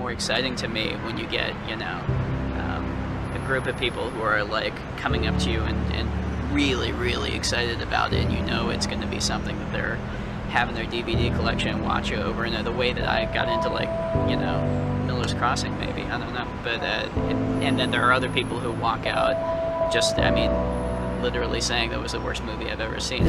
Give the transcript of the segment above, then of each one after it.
more exciting to me when you get, a group of people who are like coming up to you and really, really excited about it, and you know it's going to be something that they're having their DVD collection and watch over and the way that I got into, like, Miller's Crossing, maybe, I don't know, but and then there are other people who walk out just, literally saying that was the worst movie I've ever seen.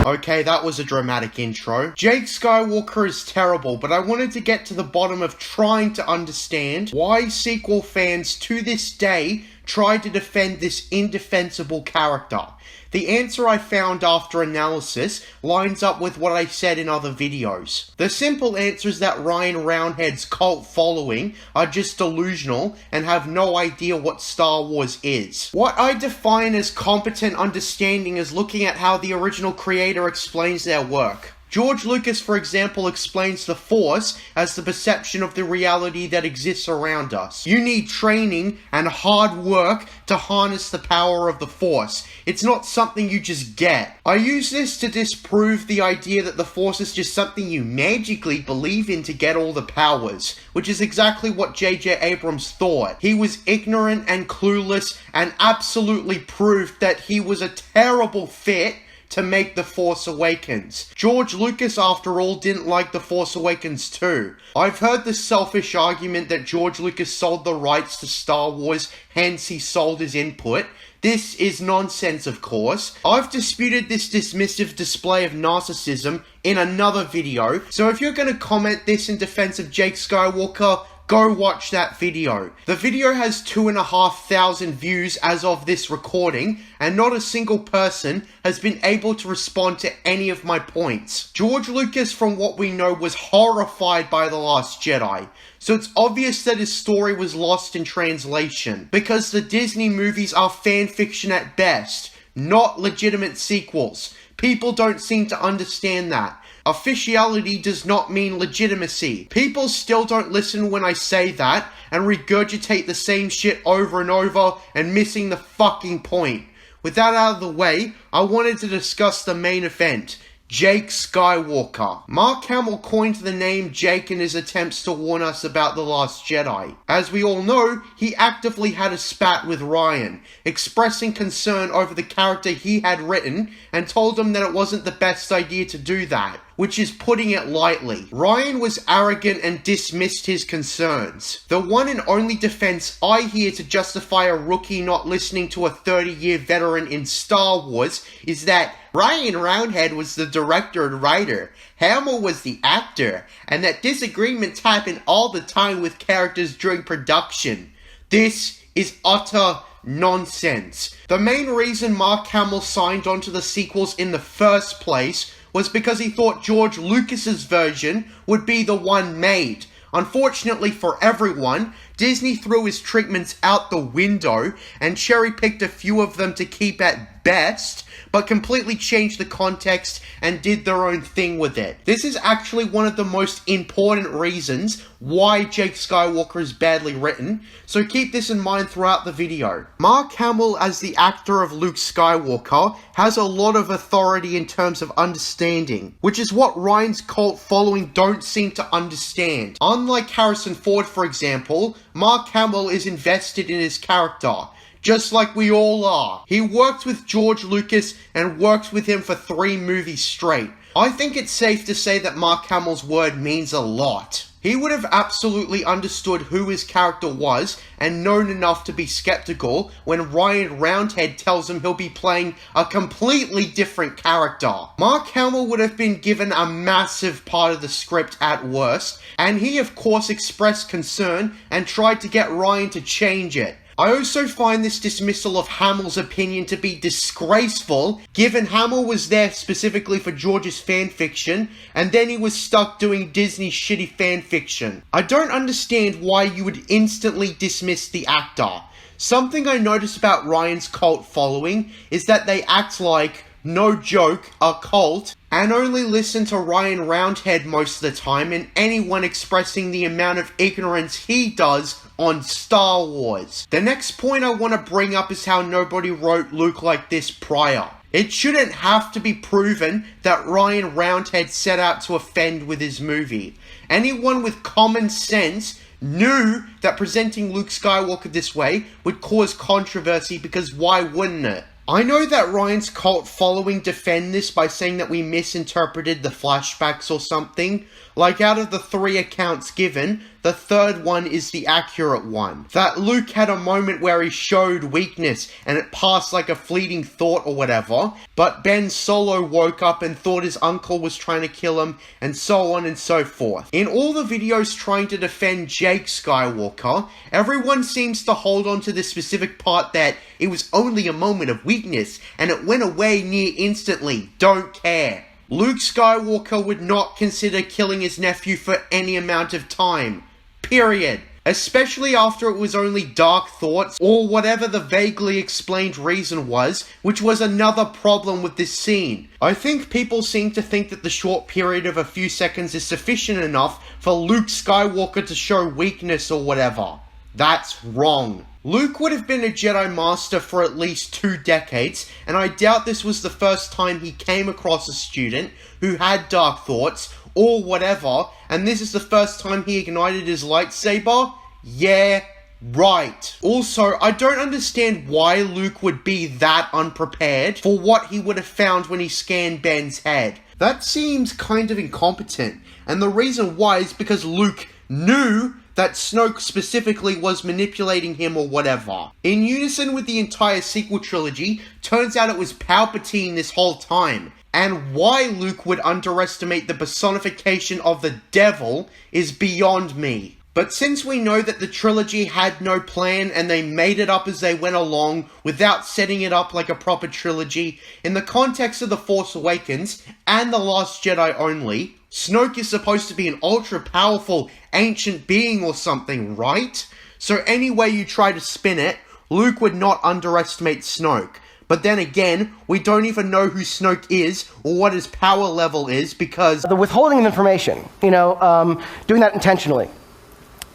Okay, that was a dramatic intro. Jake Skywalker is terrible, but I wanted to get to the bottom of trying to understand why sequel fans to this day try to defend this indefensible character. The answer I found after analysis lines up with what I said in other videos. The simple answer is that Ryan Roundhead's cult following are just delusional and have no idea what Star Wars is. What I define as competent understanding is looking at how the original creator explains their work. George Lucas, for example, explains the Force as the perception of the reality that exists around us. You need training and hard work to harness the power of the Force. It's not something you just get. I use this to disprove the idea that the Force is just something you magically believe in to get all the powers, which is exactly what J.J. Abrams thought. He was ignorant and clueless and absolutely proved that he was a terrible fit to make The Force Awakens. George Lucas, after all, didn't like The Force Awakens too. I've heard the selfish argument that George Lucas sold the rights to Star Wars, hence he sold his input. This is nonsense, of course. I've disputed this dismissive display of narcissism in another video, so if you're going to comment this in defense of Jake Skywalker, go watch that video. The video has 2,500 views as of this recording, and not a single person has been able to respond to any of my points. George Lucas, from what we know, was horrified by The Last Jedi, so it's obvious that his story was lost in translation, because the Disney movies are fan fiction at best, not legitimate sequels. People don't seem to understand that. Officiality does not mean legitimacy. People still don't listen when I say that and regurgitate the same shit over and over and missing the fucking point. With that out of the way, I wanted to discuss the main event. Jake Skywalker. Mark Hamill coined the name Jake in his attempts to warn us about The Last Jedi. As we all know, he actively had a spat with Ryan, expressing concern over the character he had written and told him that it wasn't the best idea to do that, which is putting it lightly. Ryan was arrogant and dismissed his concerns. The one and only defense I hear to justify a rookie not listening to a 30-year veteran in Star Wars is that Ryan Roundhead was the director and writer, Hamill was the actor, and that disagreements happen all the time with characters during production. This is utter nonsense. The main reason Mark Hamill signed on to the sequels in the first place was because he thought George Lucas's version would be the one made. Unfortunately for everyone, Disney threw his treatments out the window and cherry-picked a few of them to keep at best, but completely changed the context and did their own thing with it. This is actually one of the most important reasons why Jake Skywalker is badly written, so keep this in mind throughout the video. Mark Hamill, as the actor of Luke Skywalker, has a lot of authority in terms of understanding, which is what Ryan's cult following don't seem to understand. Unlike Harrison Ford, for example, Mark Hamill is invested in his character, just like we all are. He worked with George Lucas and worked with him for 3 movies straight. I think it's safe to say that Mark Hamill's word means a lot. He would have absolutely understood who his character was and known enough to be skeptical when Ryan Roundhead tells him he'll be playing a completely different character. Mark Hamill would have been given a massive part of the script at worst, and he of course expressed concern and tried to get Ryan to change it. I also find this dismissal of Hamill's opinion to be disgraceful, given Hamill was there specifically for George's fanfiction, and then he was stuck doing Disney's shitty fanfiction. I don't understand why you would instantly dismiss the actor. Something I notice about Ryan's cult following is that they act like no joke, a cult, and only listen to Ryan Roundhead most of the time and anyone expressing the amount of ignorance he does on Star Wars. The next point I want to bring up is how nobody wrote Luke like this prior. It shouldn't have to be proven that Ryan Roundhead set out to offend with his movie. Anyone with common sense knew that presenting Luke Skywalker this way would cause controversy, because why wouldn't it? I know that Ryan's cult following defend this by saying that we misinterpreted the flashbacks or something. Like, out of the 3 accounts given, the third one is the accurate one. That Luke had a moment where he showed weakness and it passed like a fleeting thought or whatever, but Ben Solo woke up and thought his uncle was trying to kill him, and so on and so forth. In all the videos trying to defend Jake Skywalker, everyone seems to hold on to this specific part that it was only a moment of weakness and it went away near instantly. Don't care. Luke Skywalker would not consider killing his nephew for any amount of time. Period. Especially after it was only dark thoughts, or whatever the vaguely explained reason was, which was another problem with this scene. I think people seem to think that the short period of a few seconds is sufficient enough for Luke Skywalker to show weakness or whatever. That's wrong. Luke would have been a Jedi Master for at least 2 decades, and I doubt this was the first time he came across a student who had dark thoughts, or whatever, and this is the first time he ignited his lightsaber? Yeah, right. Also, I don't understand why Luke would be that unprepared for what he would have found when he scanned Ben's head. That seems kind of incompetent, and the reason why is because Luke knew that Snoke specifically was manipulating him or whatever. In unison with the entire sequel trilogy, turns out it was Palpatine this whole time. And why Luke would underestimate the personification of the devil is beyond me. But since we know that the trilogy had no plan and they made it up as they went along without setting it up like a proper trilogy, in the context of The Force Awakens and The Last Jedi only, Snoke is supposed to be an ultra-powerful ancient being or something, right? So any way you try to spin it, Luke would not underestimate Snoke. But then again, we don't even know who Snoke is or what his power level is, because the withholding of information, doing that intentionally,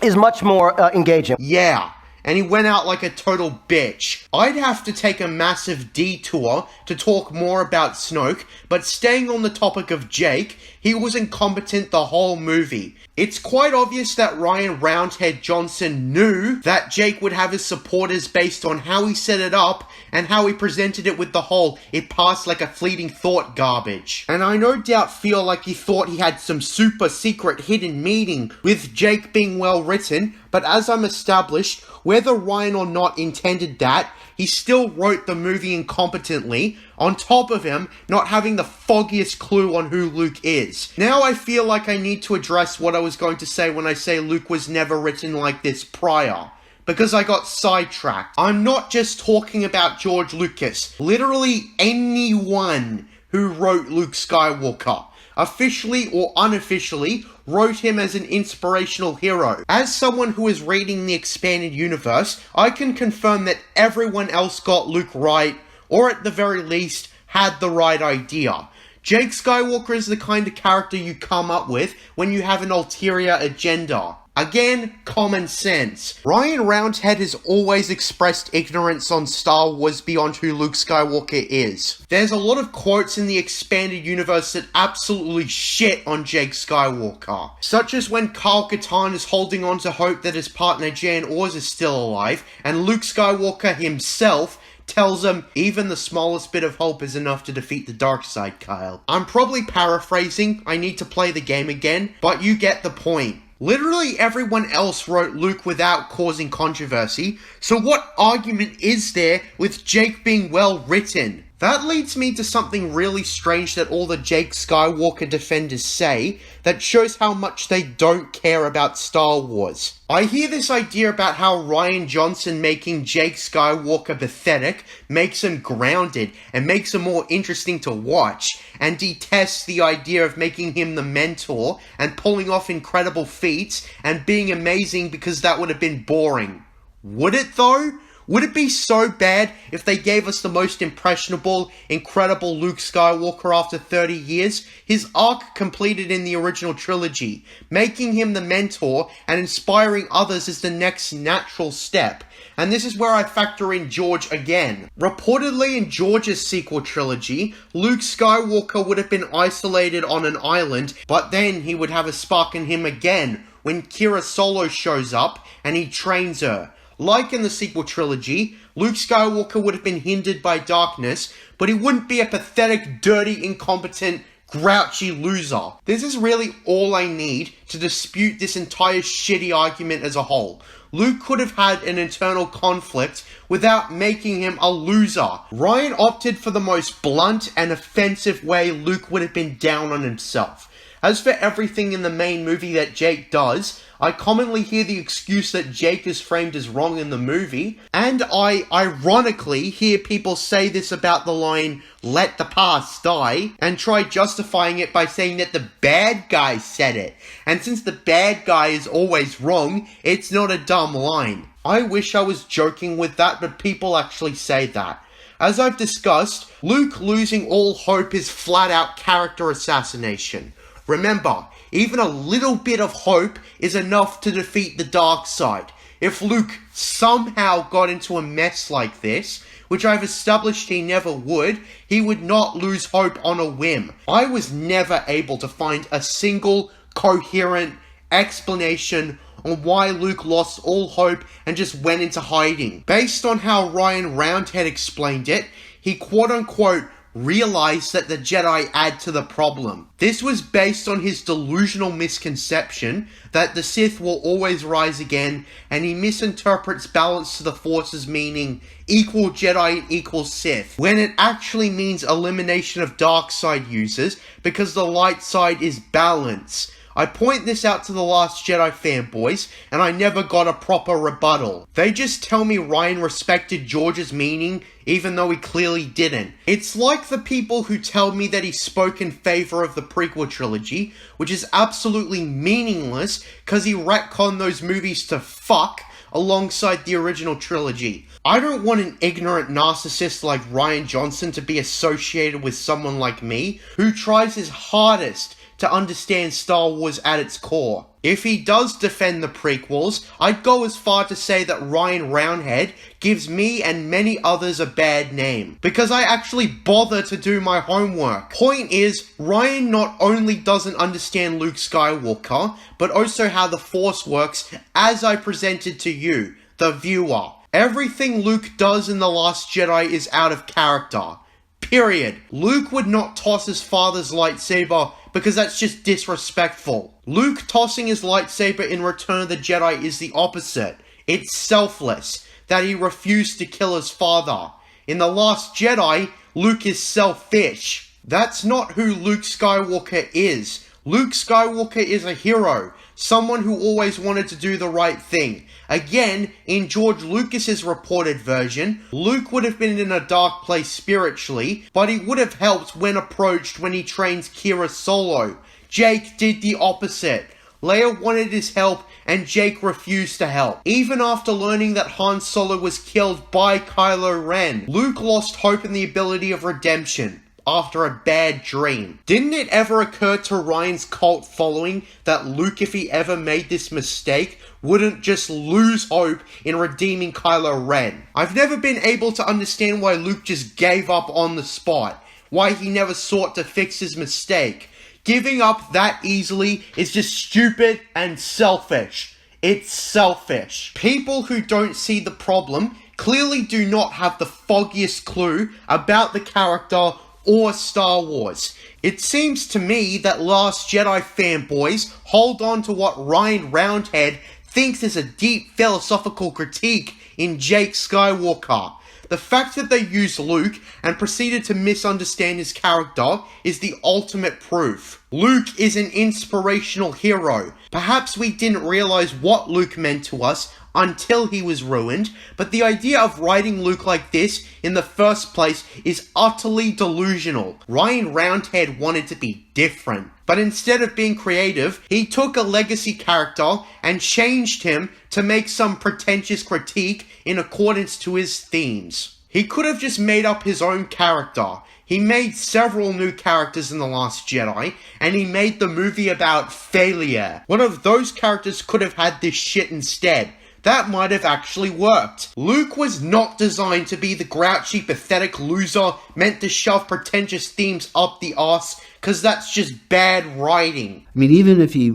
is much more engaging. Yeah, and he went out like a total bitch. I'd have to take a massive detour to talk more about Snoke, but staying on the topic of Jake, he was incompetent the whole movie. It's quite obvious that Rian Roundhead Johnson knew that Jake would have his supporters based on how he set it up and how he presented it with the whole "it passed like a fleeting thought" garbage. And I no doubt feel like he thought he had some super secret hidden meaning with Jake being well written, but as I'm established, whether Rian or not intended that, he still wrote the movie incompetently, on top of him not having the foggiest clue on who Luke is. Now I feel like I need to address what I was going to say when I say Luke was never written like this prior, because I got sidetracked. I'm not just talking about George Lucas. Literally anyone who wrote Luke Skywalker, officially or unofficially, wrote him as an inspirational hero. As someone who is reading the expanded universe, I can confirm that everyone else got Luke right, or at the very least, had the right idea. Jake Skywalker is the kind of character you come up with when you have an ulterior agenda. Again, common sense. Rian Roundhead has always expressed ignorance on Star Wars beyond who Luke Skywalker is. There's a lot of quotes in the expanded universe that absolutely shit on Jake Skywalker. Such as when Kyle Katarn is holding on to hope that his partner Jan Ors is still alive, and Luke Skywalker himself tells him, even the smallest bit of hope is enough to defeat the dark side, Kyle. I'm probably paraphrasing, I need to play the game again, but you get the point. Literally everyone else wrote Luke without causing controversy, so what argument is there with Jake being well written? That leads me to something really strange that all the Jake Skywalker defenders say that shows how much they don't care about Star Wars. I hear this idea about how Rian Johnson making Jake Skywalker pathetic makes him grounded and makes him more interesting to watch, and detests the idea of making him the mentor and pulling off incredible feats and being amazing because that would have been boring. Would it though? Would it be so bad if they gave us the most impressionable, incredible Luke Skywalker after 30 years? His arc completed in the original trilogy, making him the mentor and inspiring others is the next natural step. And this is where I factor in George again. Reportedly in George's sequel trilogy, Luke Skywalker would have been isolated on an island, but then he would have a spark in him again when Kira Solo shows up and he trains her. Like in the sequel trilogy, Luke Skywalker would have been hindered by darkness, but he wouldn't be a pathetic, dirty, incompetent, grouchy loser. This is really all I need to dispute this entire shitty argument as a whole. Luke could have had an internal conflict without making him a loser. Rian opted for the most blunt and offensive way Luke would have been down on himself. As for everything in the main movie that Jake does, I commonly hear the excuse that Jake is framed as wrong in the movie, and I ironically hear people say this about the line, "let the past die," and try justifying it by saying that the bad guy said it. And since the bad guy is always wrong, it's not a dumb line. I wish I was joking with that, but people actually say that. As I've discussed, Luke losing all hope is flat out character assassination. Remember, even a little bit of hope is enough to defeat the dark side. If Luke somehow got into a mess like this, which I've established he never would, he would not lose hope on a whim. I was never able to find a single coherent explanation on why Luke lost all hope and just went into hiding. Based on how Ryan Roundhead explained it, he quote-unquote realized that the Jedi add to the problem. This was based on his delusional misconception that the Sith will always rise again, and he misinterprets balance to the Force's meaning equal Jedi equal Sith, when it actually means elimination of dark side users because the light side is balance. I point this out to the Last Jedi fanboys, and I never got a proper rebuttal. They just tell me Rian respected George's meaning, even though he clearly didn't. It's like the people who tell me that he spoke in favor of the prequel trilogy, which is absolutely meaningless, cause he retconned those movies to fuck alongside the original trilogy. I don't want an ignorant narcissist like Rian Johnson to be associated with someone like me, who tries his hardest to understand Star Wars at its core. If he does defend the prequels, I'd go as far to say that Ryan Roundhead gives me and many others a bad name, because I actually bother to do my homework. Point is, Ryan not only doesn't understand Luke Skywalker, but also how the Force works as I presented to you, the viewer. Everything Luke does in The Last Jedi is out of character. Period. Luke would not toss his father's lightsaber because that's just disrespectful. Luke tossing his lightsaber in Return of the Jedi is the opposite. It's selfless, that he refused to kill his father. In The Last Jedi, Luke is selfish. That's not who Luke Skywalker is. Luke Skywalker is a hero, someone who always wanted to do the right thing. Again, in George Lucas's reported version, Luke would have been in a dark place spiritually, but he would have helped when approached when he trains Kira Solo. Jake did the opposite. Leia wanted his help and Jake refused to help. Even after learning that Han Solo was killed by Kylo Ren, Luke lost hope in the ability of redemption after a bad dream. Didn't it ever occur to Ryan's cult following that Luke, if he ever made this mistake, wouldn't just lose hope in redeeming Kylo Ren? I've never been able to understand why Luke just gave up on the spot, why he never sought to fix his mistake. Giving up that easily is just stupid and selfish. It's selfish. People who don't see the problem clearly do not have the foggiest clue about the character or Star Wars. It seems to me that Last Jedi fanboys hold on to what Ryan Roundhead thinks is a deep philosophical critique in Jake Skywalker. The fact that they used Luke and proceeded to misunderstand his character is the ultimate proof. Luke is an inspirational hero. Perhaps we didn't realize what Luke meant to us until he was ruined, but the idea of writing Luke like this in the first place is utterly delusional. Ryan Roundhead wanted to be different, but instead of being creative, he took a legacy character and changed him to make some pretentious critique in accordance to his themes. He could have just made up his own character. He made several new characters in The Last Jedi, and he made the movie about failure. One of those characters could have had this shit instead. That might have actually worked. Luke was not designed to be the grouchy, pathetic loser meant to shove pretentious themes up the arse, because that's just bad writing. I mean, even if he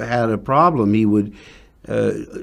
had a problem, he would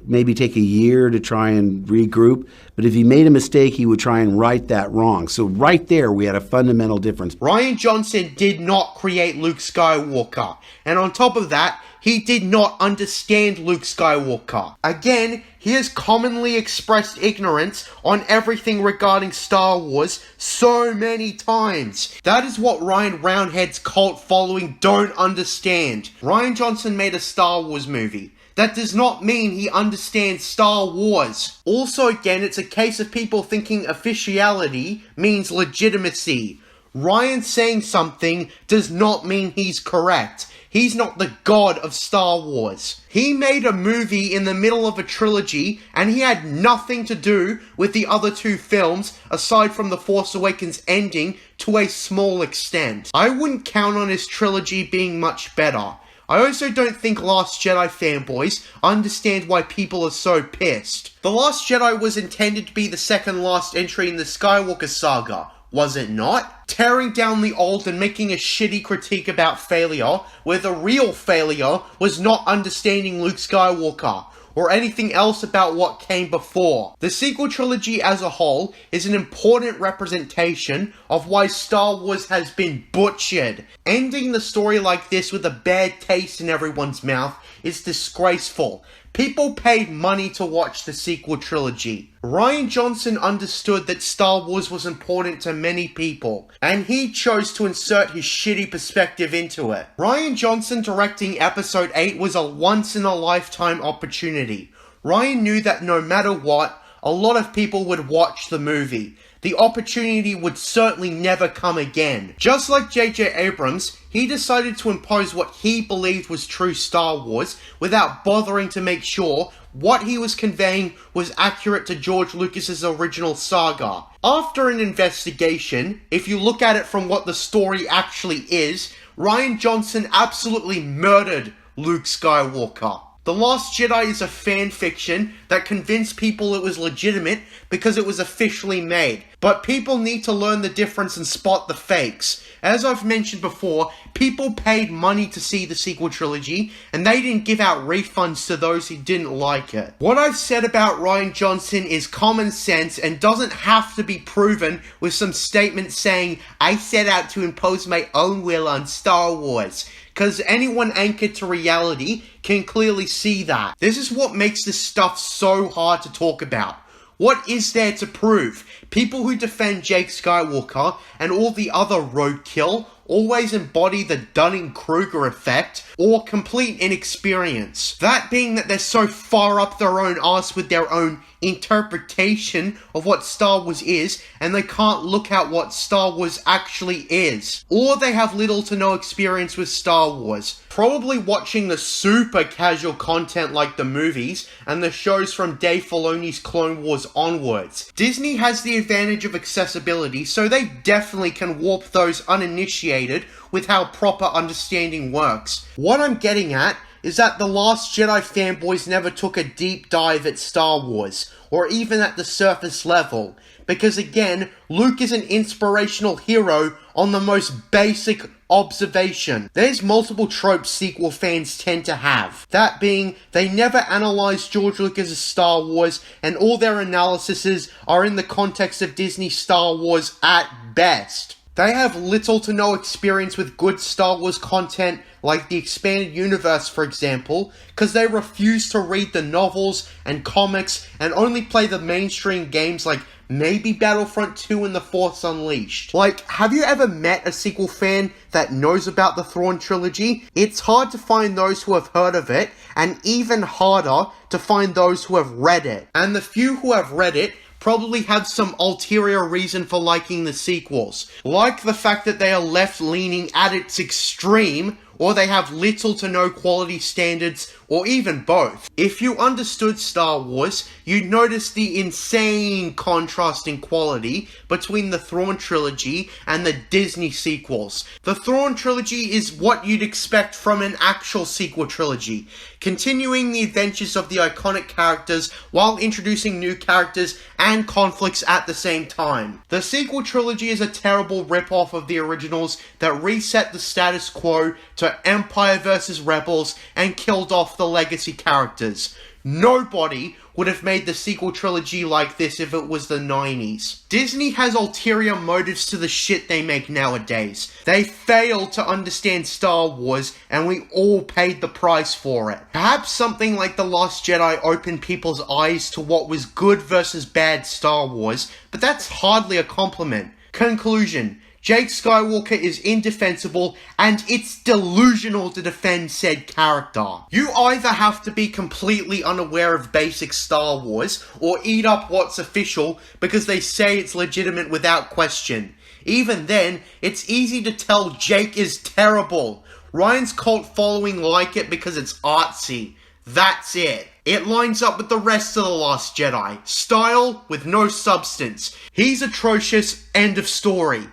maybe take a year to try and regroup. But if he made a mistake, he would try and right that wrong. So right there, we had a fundamental difference. Rian Johnson did not create Luke Skywalker. And on top of that, he did not understand Luke Skywalker. Again, he has commonly expressed ignorance on everything regarding Star Wars so many times. That is what Ryan Roundhead's cult following don't understand. Rian Johnson made a Star Wars movie. That does not mean he understands Star Wars. Also, again, it's a case of people thinking officiality means legitimacy. Ryan saying something does not mean he's correct. He's not the god of Star Wars. He made a movie in the middle of a trilogy, and he had nothing to do with the other two films, aside from The Force Awakens ending to a small extent. I wouldn't count on his trilogy being much better. I also don't think Last Jedi fanboys understand why people are so pissed. The Last Jedi was intended to be the second last entry in the Skywalker saga, was it not? Tearing down the old and making a shitty critique about failure, where the real failure was not understanding Luke Skywalker, or anything else about what came before. The sequel trilogy as a whole is an important representation of why Star Wars has been butchered. Ending the story like this with a bad taste in everyone's mouth is disgraceful. People paid money to watch the sequel trilogy. Rian Johnson understood that Star Wars was important to many people, and he chose to insert his shitty perspective into it. Rian Johnson directing Episode 8 was a once-in-a-lifetime opportunity. Rian knew that no matter what, a lot of people would watch the movie. The opportunity would certainly never come again. Just like J.J. Abrams, he decided to impose what he believed was true Star Wars without bothering to make sure what he was conveying was accurate to George Lucas's original saga. After an investigation, if you look at it from what the story actually is, Rian Johnson absolutely murdered Luke Skywalker. The Last Jedi is a fan fiction that convinced people it was legitimate because it was officially made. But people need to learn the difference and spot the fakes. As I've mentioned before, people paid money to see the sequel trilogy, and they didn't give out refunds to those who didn't like it. What I've said about Rian Johnson is common sense and doesn't have to be proven with some statement saying, I set out to impose my own will on Star Wars. Because anyone anchored to reality can clearly see that. This is what makes this stuff so hard to talk about. What is there to prove? People who defend Jake Skywalker and all the other roadkill always embody the Dunning-Kruger effect or complete inexperience. That being that they're so far up their own arse with their own interpretation of what Star Wars is, and they can't look at what Star Wars actually is. Or they have little to no experience with Star Wars, probably watching the super casual content like the movies and the shows from Dave Filoni's Clone Wars onwards. Disney has the advantage of accessibility, so they definitely can warp those uninitiated with how proper understanding works. What I'm getting at is that the Last Jedi fanboys never took a deep dive at Star Wars, or even at the surface level, because again, Luke is an inspirational hero on the most basic observation. There's multiple tropes sequel fans tend to have. That being, they never analyze George Lucas' Star Wars, and all their analyses are in the context of Disney Star Wars at best. They have little to no experience with good Star Wars content like the Expanded Universe, for example, because they refuse to read the novels and comics and only play the mainstream games like maybe Battlefront 2 and The Force Unleashed. Like, have you ever met a sequel fan that knows about the Thrawn trilogy? It's hard to find those who have heard of it, and even harder to find those who have read it. And the few who have read it probably have some ulterior reason for liking the sequels, like the fact that they are left-leaning at its extreme, or they have little to no quality standards or even both. If you understood Star Wars, you'd notice the insane contrast in quality between the Thrawn trilogy and the Disney sequels. The Thrawn trilogy is what you'd expect from an actual sequel trilogy, continuing the adventures of the iconic characters while introducing new characters and conflicts at the same time. The sequel trilogy is a terrible rip-off of the originals that reset the status quo to Empire vs. Rebels and killed off the legacy characters. Nobody would have made the sequel trilogy like this if it was the 90s. Disney has ulterior motives to the shit they make nowadays. They failed to understand Star Wars, and we all paid the price for it. Perhaps something like The Last Jedi opened people's eyes to what was good versus bad Star Wars, but that's hardly a compliment. Conclusion: Jake Skywalker is indefensible, and it's delusional to defend said character. You either have to be completely unaware of basic Star Wars, or eat up what's official because they say it's legitimate without question. Even then, it's easy to tell Jake is terrible. Ryan's cult following like it because it's artsy. That's it. It lines up with the rest of The Last Jedi. Style with no substance. He's atrocious, end of story.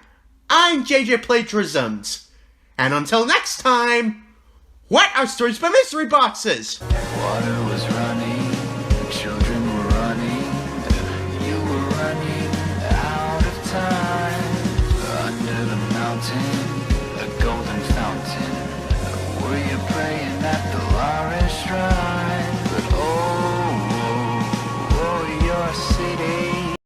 I'm JJ Plagiarisms. And until next time, what are stories for mystery boxes? Water was